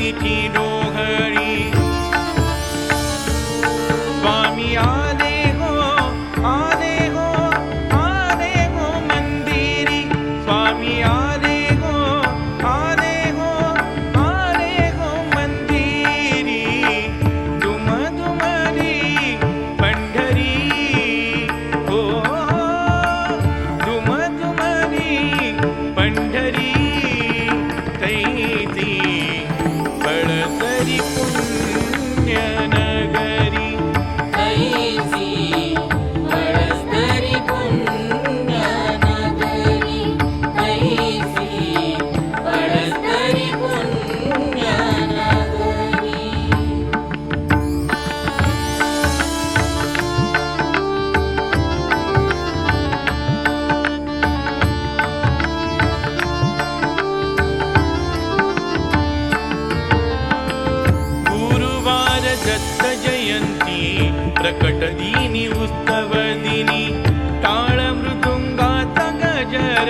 पालकीची डोहरी स्वामी आले हो आले हो आले हो मंदिरी स्वामी आले हो आले हो आले हो मंदिरी दुम दुमली पंढरी हो दुम दुमली पंढरी तैसी पळसरी पुण्य नगरी तैसी पळसरी पुण्य नगरी तैसी पळसरी पुण्य नगरी गुरुवार दत्त जयंती प्रकट दिनी उत्सव दिनी टाळ मृदुंगाचा गजर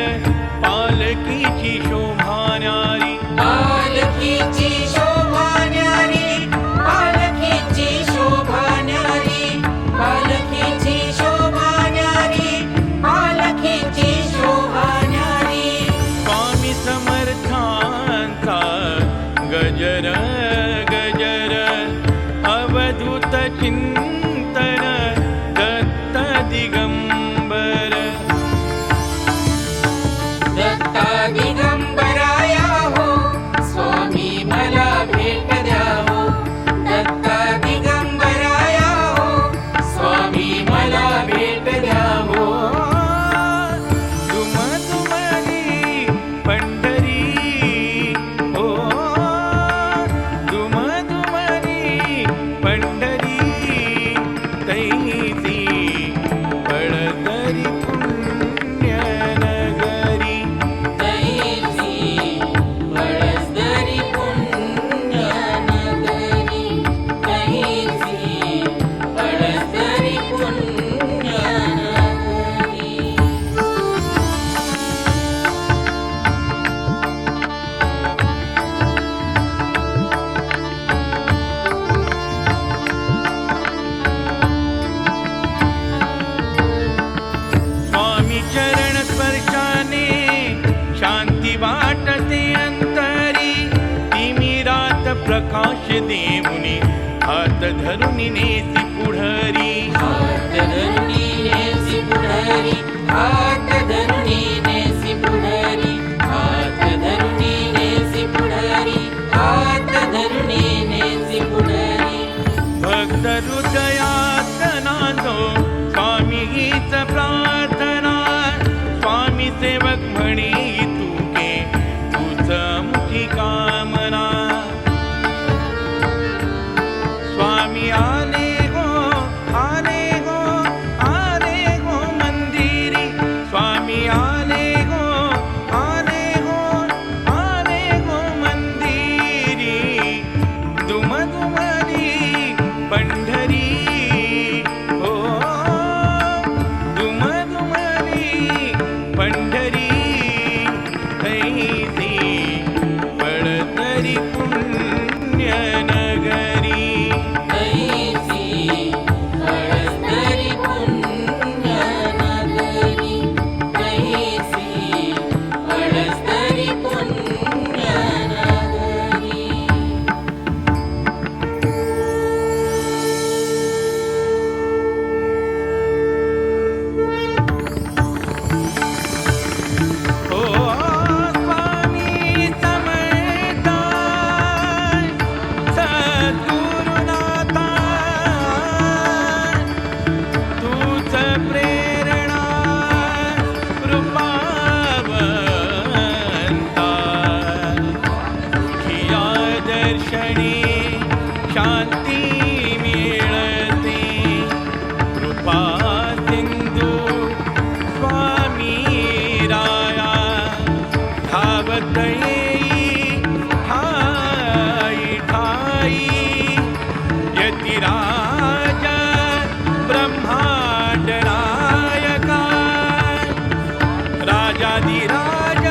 पालकीची शोभा न्यारी पालकीची शोभा न्यारी पालकीची शोभा न्यारी पालकीची शोभा न्यारी पालकीची शोभा न्यारी स्वामी समर्थांचा गजर गजर अवधूत चिंतन दत्त दिगंबर दत्ता दिगंबराया हो स्वामी मला भेट द्या हो दत्ता दिगंबराया हो स्वामी मला भेट द्या हो दुम दुमली पंढरी हो दुम दुमली पंढरी तैसी पळसरी पुण्य नगरी तैसी पळसरी पुण्य नगरी तैसी पळसरी पुण्य नगरी स्वामी चरण स्पर्शाने शांती वाटते अंतरी तिमिरात प्रकाश देऊनी हात धरुनी नेसी पुढरी हात धरुनी नेसी पुढरी हात धरुनी नेसी पुढरी हात धरुनी नेसी पुढरी हात धरुनी नेसी पुढरी भक्त हृदयात नांदो स्वामी हीच प्रार्थना स्वामी सेवक म्हणे तुके तुझ मुठी कामना स्वामी आले हो आले हो आले हो मंदिरी स्वामी आले हो आले हो आले हो मंदिरी दुम दुमली पंढरी हो दुम दुमली पंढरी तैसी पळसरी पुण्य नगरी तैसी पळसरी पुण्य नगरी तैसी पळसरी पुण्य नगरी हो स्वामी समर्था सद्गुरुनाथा तूच प्रेरणा कृपावंता तुझिया दर्शनी शांती मिळते कृपा सिंधू स्वामी राया धावत येई ठाई ठाई यतिराज ब्रह्मांड नायका राजाधिराज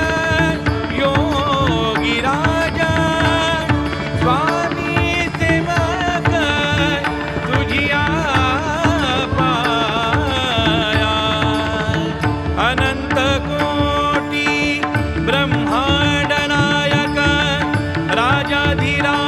योगी राजा स्वामी राजाधिराज